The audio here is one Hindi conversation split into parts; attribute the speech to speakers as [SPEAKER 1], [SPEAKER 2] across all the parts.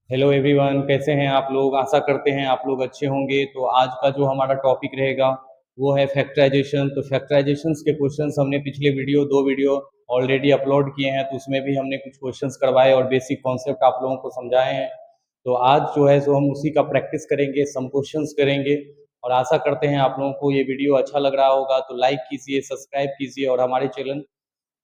[SPEAKER 1] हेलो एवरीवन, कैसे हैं आप लोग। आशा करते हैं आप लोग अच्छे होंगे। तो आज का जो हमारा टॉपिक रहेगा वो है फैक्टराइजेशन। तो फैक्टराइजेशंस के क्वेश्चंस हमने पिछले दो वीडियो ऑलरेडी अपलोड किए हैं, तो उसमें भी हमने कुछ क्वेश्चंस करवाए और बेसिक कॉन्सेप्ट आप लोगों को समझाए हैं। तो आज जो है सो हम उसी का प्रैक्टिस करेंगे, सम क्वेश्चंस करेंगे और आशा करते हैं आप लोगों को ये वीडियो अच्छा लग रहा होगा। तो लाइक कीजिए, सब्सक्राइब कीजिए और हमारे चैनल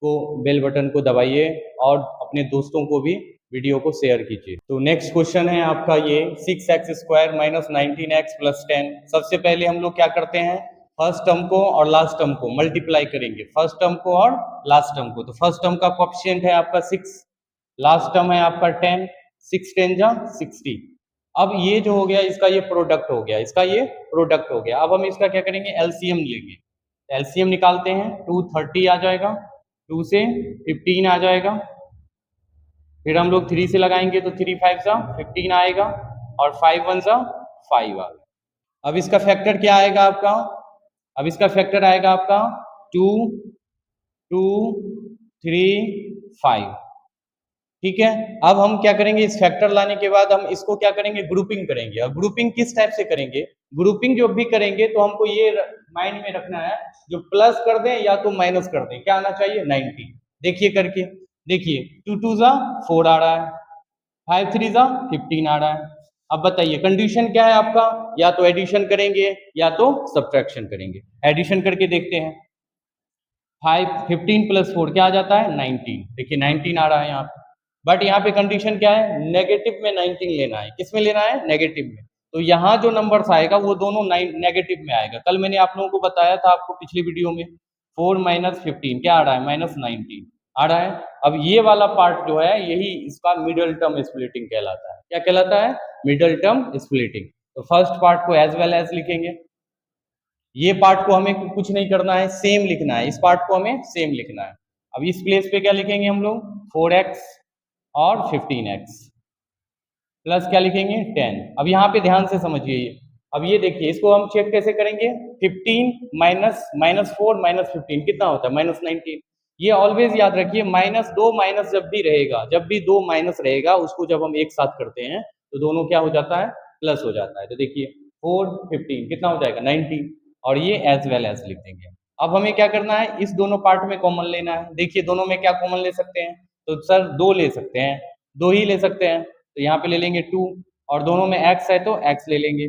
[SPEAKER 1] को बेल बटन को दबाइए और अपने दोस्तों को भी वीडियो को शेयर कीजिए। तो नेक्स्ट क्वेश्चन है आपका ये 6x² माइनस 19x प्लस 10। सबसे पहले हम लोग क्या करते हैं, फर्स्ट टर्म को और लास्ट टर्म को मल्टीप्लाई करेंगे, फर्स्ट टर्म को और लास्ट टर्म को। तो फर्स्ट टर्म का कोएफिशिएंट है आपका 6, लास्ट टर्म है आपका 10, 6 10 जा 60। अब ये जो हो गया इसका ये प्रोडक्ट हो गया, इसका ये प्रोडक्ट हो गया। अब हम इसका क्या करेंगे, एलसीएम लेंगे। एलसीएम निकालते हैं, 230 आ जाएगा, 2 से 15 आ जाएगा, फिर हम लोग 3 से लगाएंगे तो 3 5 सा 15 आएगा और 5 1 सा 5 आ गया। अब इसका फैक्टर क्या आएगा आपका, अब इसका फैक्टर आएगा आपका 2 2 3 5। ठीक है। अब हम क्या करेंगे, इस फैक्टर लाने के बाद हम इसको क्या करेंगे, ग्रुपिंग करेंगे। और ग्रुपिंग किस टाइप से करेंगे, ग्रुपिंग जो भी करेंगे तो हमको ये माइंड में रखना है, जो प्लस कर दें या तो माइनस कर दें, क्या आना चाहिए 90। देखिए करके, देखिए 2 2 जा 4 आ रहा है, 5 3 जा 15 आ रहा है। अब बताइए कंडीशन क्या है आपका, या तो एडिशन करेंगे या तो सब्ट्रैक्शन करेंगे। एडिशन करके देखते हैं, 15 प्लस 4 क्या आ जाता है 19। देखिए 19 आ रहा है यहाँ पे, बट यहाँ पे कंडीशन क्या है, नेगेटिव में 19 लेना है। किस में लेना है, नेगेटिव में। तो यहाँ जो नंबर्स आएगा वो दोनों नेगेटिव में आएगा। कल मैंने आप लोगों को बताया था, आपको पिछली वीडियो में 4 माइनस 15 क्या आ रहा है, माइनस 19 आ रहा है। अब ये वाला पार्ट जो है यही इसका मिडल टर्म स्प्लिटिंग कहलाता है। क्या कहलाता है, मिडल टर्म स्प्लिटिंग। तो फर्स्ट पार्ट को एज वेल एज लिखेंगे, ये पार्ट को हमें कुछ नहीं करना है, सेम लिखना है। इस पार्ट को हमें सेम लिखना है। अब इस प्लेस पे क्या लिखेंगे हम लोग, 4x और 15x प्लस क्या लिखेंगे 10। अब यहाँ पे ध्यान से समझिए ये, अब ये देखिए इसको हम चेक कैसे करेंगे, 15 माइनस माइनस 4 माइनस 15 कितना होता है, माइनस 19। ये ऑलवेज याद रखिए, माइनस दो माइनस जब भी रहेगा, जब भी दो माइनस रहेगा उसको जब हम एक साथ करते हैं तो दोनों क्या हो जाता है, प्लस हो जाता है। तो देखिए 4 15 कितना हो जाएगा 90, और ये एज वेल एज लिख देंगे। अब हमें क्या करना है, इस दोनों पार्ट में कॉमन लेना है। देखिए दोनों में क्या कॉमन ले सकते हैं, तो सर दो ले सकते हैं, दो ही ले सकते हैं। तो यहाँ पे ले लेंगे 2, और दोनों में x है तो x ले लेंगे।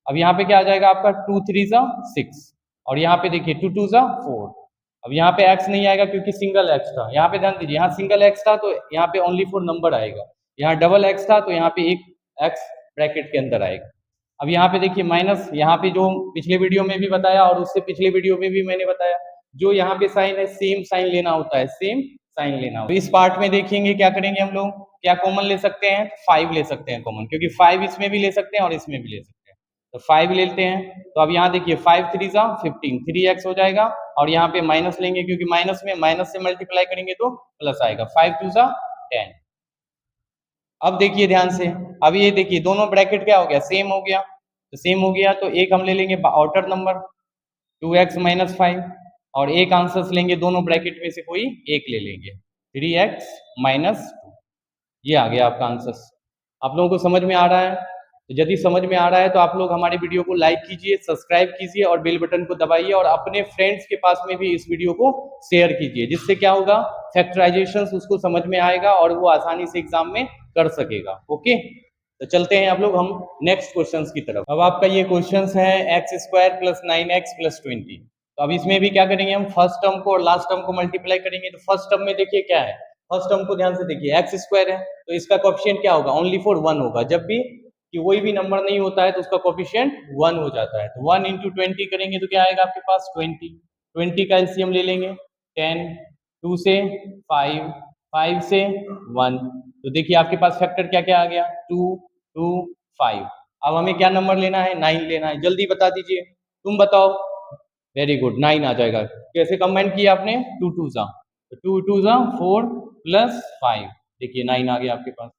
[SPEAKER 1] अब यहाँ पे क्या आ जाएगा आपका 2 3 जा 6, और यहाँ पे देखिए 2 2 जा 4। अब यहाँ पे x नहीं आएगा क्योंकि सिंगल x था। यहाँ पे ध्यान दीजिए, यहाँ सिंगल x था तो यहाँ पे ओनली फॉर नंबर आएगा, यहाँ डबल x था तो यहाँ पे एक x ब्रैकेट के अंदर आएगा। अब यहाँ पे देखिए माइनस, यहाँ पे जो पिछले वीडियो में भी बताया और उससे पिछले वीडियो में भी मैंने बताया, जो यहाँ पे साइन है सेम साइन लेना होता है, सेम साइन लेना होता है। तो इस पार्ट में देखेंगे क्या करेंगे हम लोग, क्या कॉमन ले सकते हैं, 5 ले सकते हैं कॉमन, क्योंकि 5 इसमें भी ले सकते हैं और इसमें भी ले सकते हैं। तो 5 लेते हैं। तो अब यहाँ देखिए 5 3 जा 15, 3x हो जाएगा, और यहाँ पे माइनस लेंगे क्योंकि माइनस में माइनस से मल्टीप्लाई करेंगे तो प्लस आएगा, 5 2 जा 10। अब देखिए ध्यान से, अब ये देखिए दोनों ब्रैकेट क्या हो गया, सेम हो गया। तो सेम हो गया तो एक हम ले लेंगे आउटर नंबर 2x माइनस 5, और एक आंसर्स लेंगे, दोनों ब्रैकेट में से कोई एक ले लेंगे, 3x माइनस 2। ये आ गया आपका आंसर्स। आप लोगों को समझ में आ रहा है, तो यदि समझ में आ रहा है तो आप लोग हमारे वीडियो को लाइक कीजिए, सब्सक्राइब कीजिए और बेल बटन को दबाइए, और अपने फ्रेंड्स के पास में भी इस वीडियो को शेयर कीजिए, जिससे क्या होगा, फैक्टराइजेशन उसको समझ में आएगा और वो आसानी से एग्जाम में कर सकेगा। ओके, तो चलते हैं आप लोग हम नेक्स्ट क्वेश्चंस की तरफ। अब आपका ये क्वेश्चंस है x² प्लस 9x प्लस 20। तो अब इसमें भी क्या करेंगे, हम फर्स्ट टर्म को और लास्ट टर्म को मल्टीप्लाई करेंगे। तो फर्स्ट टर्म में देखिए क्या है, फर्स्ट टर्म को ध्यान से देखिए, x² है तो इसका कोएफिशिएंट क्या होगा, ओनली फॉर 1 होगा। जब भी कि कोई भी नंबर नहीं होता है तो उसका कोएफिशिएंट 1 हो जाता है। तो 1 × 20 करेंगे तो क्या आएगा आपके पास 20, 20 का एलसीएम ले लेंगे 10, 2 से 5, 5 से 1। तो देखिए आपके पास फैक्टर क्या क्या आ गया, 2 2 5। अब हमें क्या नंबर लेना है, 9 लेना है। जल्दी बता दीजिए, तुम बताओ। वेरी गुड, 9 आ जाएगा। कैसे कंबाइन किया आपने, 2 2 जा, तो 2 2 जा 4 प्लस 5, देखिए 9 आ गया आपके पास।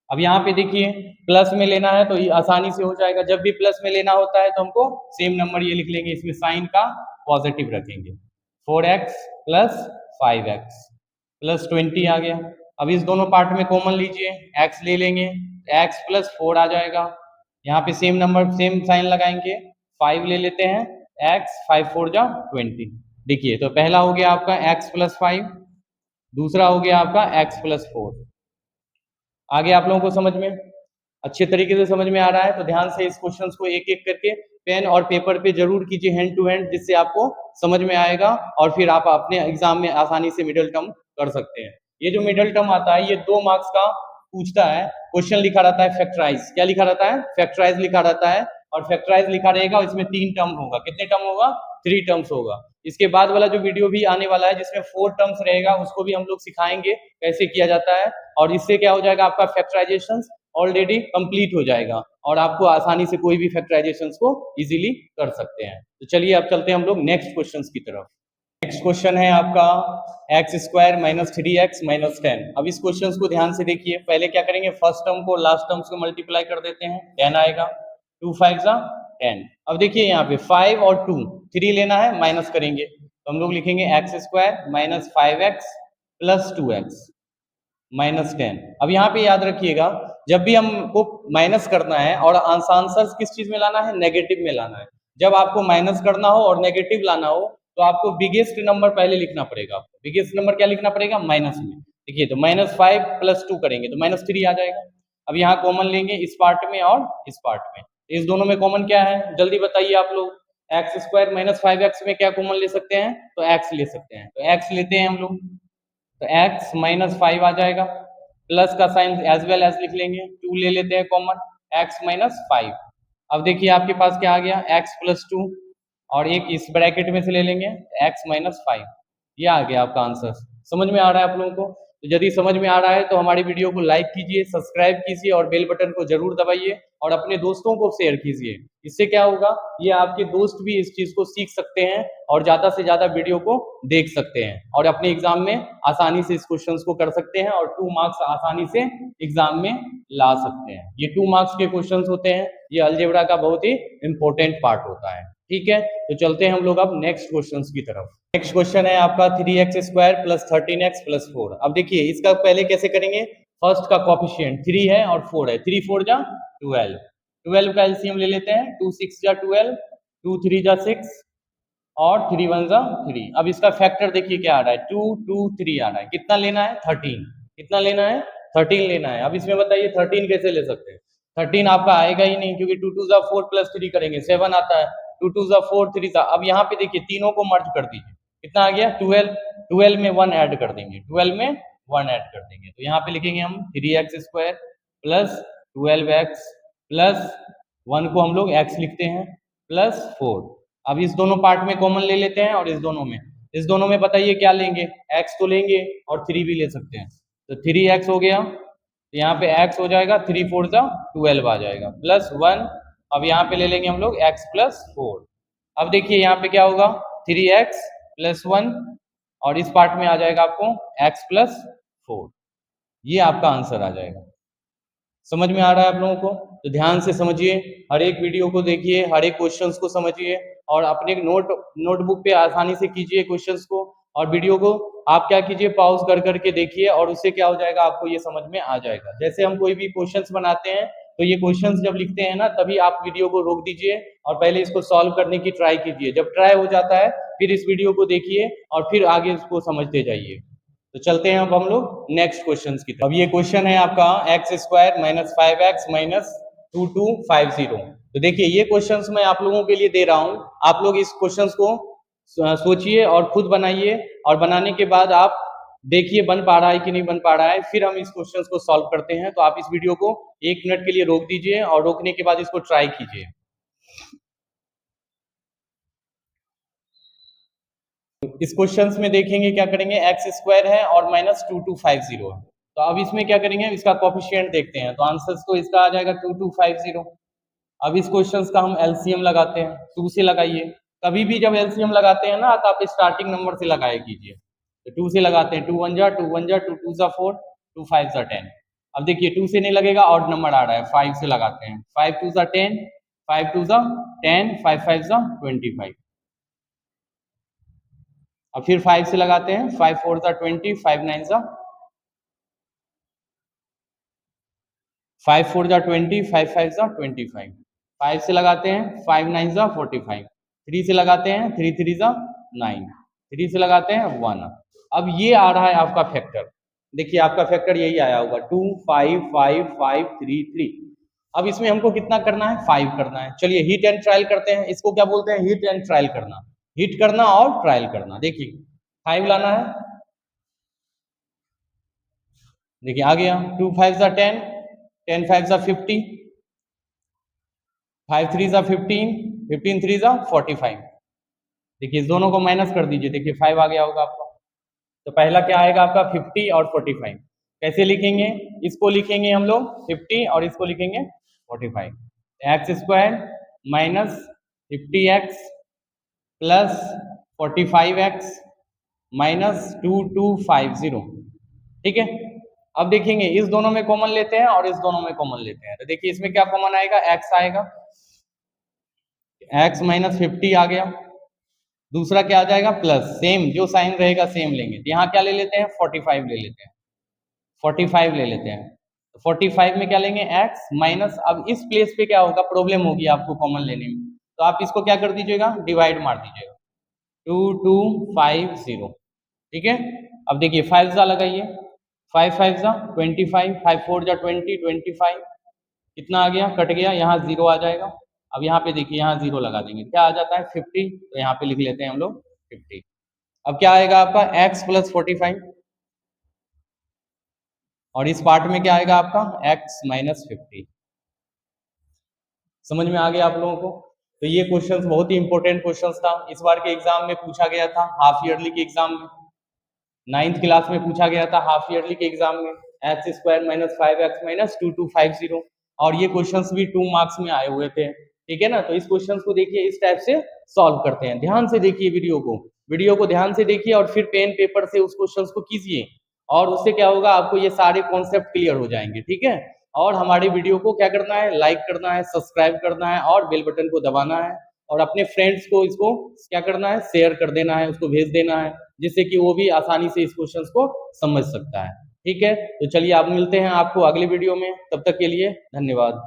[SPEAKER 1] अब यहाँ पे देखिए प्लस में लेना है तो ये आसानी से हो जाएगा। जब भी प्लस में लेना होता है तो हमको सेम नंबर ये लिख लेंगे, इसमें साइन का पॉजिटिव रखेंगे, 4x प्लस 5x प्लस 20 आ गया। अब इस दोनों पार्ट में कॉमन लीजिए, x ले लेंगे x प्लस 4 आ जाएगा। यहाँ पे सेम नंबर सेम साइन लगाएंगे, 5 ले लेते हैं, x 5 4 जा 20। देखिए तो पहला हो गया आपका x प्लस 5, दूसरा हो गया आपका x प्लस 4। आगे आप लोगों को समझ में अच्छे तरीके से समझ में आ रहा है तो ध्यान से इस क्वेश्चन को एक एक करके पेन और पेपर पे जरूर कीजिए हैंड टू हैंड, जिससे आपको समझ में आएगा और फिर आप अपने एग्जाम में आसानी से मिडिल टर्म कर सकते हैं। ये जो मिडिल टर्म आता है ये 2 मार्क्स का पूछता है, क्वेश्चन लिखा रहता है फैक्टराइज। क्या लिखा रहता है? फैक्टराइज लिखा रहता है, और फैक्टराइज लिखा रहेगा, इसमें 3 टर्म होगा। कितने टर्म होगा? 3 टर्म्स होगा। इसके बाद वाला जो वीडियो भी आने वाला है जिसमें 4 टर्म्स रहेगा, उसको भी हम लोग सिखाएंगे कैसे किया जाता है, और इससे क्या हो जाएगा आपका फैक्टराइजेशन ऑलरेडी कंप्लीट हो जाएगा और आपको आसानी से कोई भी फैक्टराइजेशन को इजीली कर सकते हैं। तो चलिए अब चलते हैं हम लोग नेक्स्ट क्वेश्चन की तरफ। नेक्स्ट क्वेश्चन है आपका x square minus 3x minus 10। अब इस क्वेश्चन को ध्यान से देखिए, पहले क्या करेंगे, फर्स्ट टर्म को लास्ट टर्म्स को मल्टीप्लाई कर देते हैं, 10 आएगा, 2 5 जा 10। अब देखिए यहाँ पे 5 और 2 3 लेना है, माइनस करेंगे तो हम लोग लिखेंगे x square minus 5x plus 2x minus 10। अब यहाँ पे याद रखिएगा, जब भी हमको माइनस करना है और आंसर किस चीज में लाना है, नेगेटिव में लाना है। जब आपको माइनस करना हो और नेगेटिव लाना हो तो आपको बिगेस्ट नंबर पहले लिखना पड़ेगा। आपको बिगेस्ट नंबर क्या लिखना पड़ेगा? माइनस में। देखिए तो माइनस 5 प्लस 2 करेंगे तो माइनस 3 आ जाएगा। अब यहाँ कॉमन लेंगे इस पार्ट में और इस पार्ट में, इस दोनों में कॉमन क्या है जल्दी बताइए आप लोग। एक्स स्क्वायर माइनस 5x में क्या कॉमन ले सकते हैं? तो x ले सकते हैं, तो x लेते हैं हम लोग, तो x माइनस 5 आ जाएगा, प्लस का साइन एज वेल एज लिख लेंगे, 2 ले लेते हैं कॉमन, x माइनस 5। अब देखिए आपके पास क्या आ गया, x प्लस 2, और एक इस ब्रैकेट में से ले लेंगे x माइनस 5। ये आ गया आपका आंसर। समझ में आ रहा है आप लोगों को? तो यदि समझ में आ रहा है तो हमारी वीडियो को लाइक कीजिए, सब्सक्राइब कीजिए और बेल बटन को जरूर दबाइए और अपने दोस्तों को शेयर कीजिए। इससे क्या होगा, ये आपके दोस्त भी इस चीज को सीख सकते हैं और ज्यादा से ज्यादा वीडियो को देख सकते हैं और अपने एग्जाम में आसानी से इस क्वेश्चन को कर सकते हैं और 2 मार्क्स आसानी से एग्जाम में ला सकते हैं। ये 2 मार्क्स के क्वेश्चन होते हैं, ये अलजेब्रा का बहुत ही इंपॉर्टेंट पार्ट होता है। ठीक है, तो चलते हैं हम लोग अब नेक्स्ट क्वेश्चन की तरफ। नेक्स्ट क्वेश्चन है आपका 3x square plus 13x plus 4। अब देखिए इसका पहले कैसे करेंगे, फर्स्ट का कॉफिशिएंट 3 है और 4 है, 3 4 जा 12, 12 का एलसीएम ले लेते हैं, 2 6 जा 12, 2 3 जा 6 और 3 1 जा 3। अब इसका फैक्टर देखिए क्या आ रहा है, 2 2 3 आ रहा है, कितना लेना है 13, कितना लेना है 13 लेना है। अब इसमें बताइए 13 कैसे ले सकते हैं, 13 आपका आएगा ही नहीं क्योंकि 2 2 जा 4 प्लस 3 करेंगे 7 आता है, 2 2 जा 4 3 जा। अब यहाँ पे देखिए तीनों को मर्ज कर दीजिए, कितना आ गया 12, 12 में 1 ऐड कर देंगे, 12 में 1 ऐड कर देंगे तो यहाँ पे लिखेंगे हम 3x square plus 12x plus 1 को हम लोग x लिखते हैं प्लस 4। अब इस दोनों पार्ट में कॉमन ले लेते हैं और इस दोनों में बताइए क्या लेंगे, x तो लेंगे और 3 भी ले सकते हैं, तो 3x हो गया, तो यहाँ पे x हो जाएगा 3 4 जा 12 आ जाएगा प्लस 1। अब यहाँ पे ले लेंगे हम लोग x प्लस 4। अब देखिए यहाँ पे क्या होगा 3x प्लस 1 और इस पार्ट में आ जाएगा आपको x प्लस 4। ये आपका आंसर आ जाएगा। समझ में आ रहा है आप लोगों को? तो ध्यान से समझिए, हर एक वीडियो को देखिए, हर एक क्वेश्चंस को समझिए और अपने नोटबुक पे आसानी से कीजिए क्वेश्चंस को, और वीडियो को आप क्या कीजिए पॉज कर करके देखिए और उससे क्या हो जाएगा आपको ये समझ में आ जाएगा। जैसे हम कोई भी क्वेश्चंस बनाते हैं तो ये क्वेश्चंस जब लिखते हैं ना तभी आप वीडियो को रोक दीजिए और पहले इसको सॉल्व करने की ट्राई कीजिए। जब ट्राई हो जाता है फिर इस वीडियो को देखिए और फिर आगे इसको समझते जाइए। तो चलते हैं अब हम लोग नेक्स्ट क्वेश्चन की तरफ। अब ये क्वेश्चन है आपका x square minus 5x minus 2250। तो देखिए ये क्वेश्चंस मैं आप लोगों के लिए दे रहा हूं, आप लोग इस क्वेश्चंस को सोचिए और खुद बनाइए और बनाने के बाद आप देखिए बन पा रहा है कि नहीं बन पा रहा है, फिर हम इस क्वेश्चंस को सॉल्व करते हैं। तो आप इस वीडियो को 1 मिनट के लिए रोक दीजिए और रोकने के बाद इसको ट्राई कीजिए। इस क्वेश्चंस में देखेंगे क्या करेंगे, एक्स स्क्वायर है और माइनस 2250 है, तो अब इसमें क्या करेंगे इसका कोफिशिएंट देखते हैं, तो आंसर तो इसका आ जाएगा 2250। अब इस क्वेश्चंस का हम एलसीएम लगाते हैं, 2 से लगाइए। कभी भी जब एलसीएम लगाते हैं ना तो आप स्टार्टिंग नंबर से लगाया कीजिए, तो 2 से लगाते हैं, 2 1 जा 2 1 जा 2 2 जा 4 2 5 जा 10। अब देखिए 2 से नहीं लगेगा, ऑड नंबर आ रहा है, 5 से लगाते हैं, 5 2 जा 10, 5 2 जा 10, 5 5 जा 25। अब फिर 5 से लगाते हैं, 5 4 जा 20, 5 9 जा 5 4 जा 20, 5 5 जा 25, 5 से लगाते हैं 5 9 जा 45, 3 से लगाते हैं 3 3 जा 9, 3 से लगाते हैं 1। अब ये आ रहा है आपका फैक्टर, देखिए आपका फैक्टर यही आया होगा 2 5 5 5 3 3। अब इसमें हमको कितना करना है, 5 करना है। चलिए हिट एंड ट्रायल करते हैं, इसको क्या बोलते हैं, हिट एंड ट्रायल करना, हिट करना और ट्रायल करना। देखिए 5 लाना है, देखिए आ गया 2 5 जा 10, 10 5 जा 50, 5 3 जा 15, 15 3 जा 45। देखिए इस दोनों को माइनस कर दीजिए, देखिए 5 आ गया होगा आपका। तो पहला क्या आएगा आपका 50 और 45। कैसे लिखेंगे, इसको लिखेंगे हम लोग 50 और इसको लिखेंगे 45। X square minus 50x plus 45x minus 2250। ठीक है, अब देखेंगे इस दोनों में कॉमन लेते हैं और इस दोनों में कॉमन लेते हैं। तो देखिए इसमें क्या कॉमन आएगा, x आएगा, x माइनस 50 आ गया, दूसरा क्या आ जाएगा प्लस, सेम जो साइन रहेगा सेम लेंगे। तो यहाँ क्या ले लेते हैं 45 ले लेते हैं, 45 ले लेते हैं। तो 45 में क्या लेंगे x माइनस, अब इस प्लेस पे क्या होगा, प्रॉब्लम होगी आपको कॉमन लेने में, तो आप इसको क्या कर दीजिएगा, डिवाइड मार दीजिएगा, 2250। ठीक है, अब देखिए 5 जा लगाइए, 5 5 जा 25, 5 4 जा 20, 25 कितना आ गया, कट गया, यहाँ 0 आ जाएगा। अब यहाँ पे देखिए यहाँ 0 लगा देंगे, क्या आ जाता है 50, तो यहाँ पे लिख लेते हैं हम लोग 50। अब क्या आएगा आपका x प्लस 45, और इस पार्ट में क्या आएगा आपका x माइनस 50। समझ में आ गया आप लोगों को। तो ये क्वेश्चंस बहुत ही इंपॉर्टेंट क्वेश्चंस था, इस बार के एग्जाम में पूछा गया था, हाफ ईयरली के एग्जाम में, 9th क्लास में पूछा गया था हाफ ईयरली के एग्जाम में, x square minus 5x minus 2250। और ये क्वेश्चंस भी 2 मार्क्स में आए हुए थे। ठीक है ना, तो इस क्वेश्चंस को देखिए इस टाइप से सॉल्व करते हैं। ध्यान से देखिए वीडियो को ध्यान से देखिए और फिर पेन पेपर से उस क्वेश्चंस को कीजिए, और उससे क्या होगा, आपको ये सारे कॉन्सेप्ट क्लियर हो जाएंगे। ठीक है, और हमारे वीडियो को क्या करना है, लाइक करना है, सब्सक्राइब करना है और बेल बटन को दबाना है, और अपने फ्रेंड्स को इसको क्या करना है, शेयर कर देना है, उसको भेज देना है, जिससे कि वो भी आसानी से इस क्वेश्चंस को समझ सकता है। ठीक है, तो चलिए आप मिलते हैं आपको अगले वीडियो में, तब तक के लिए धन्यवाद।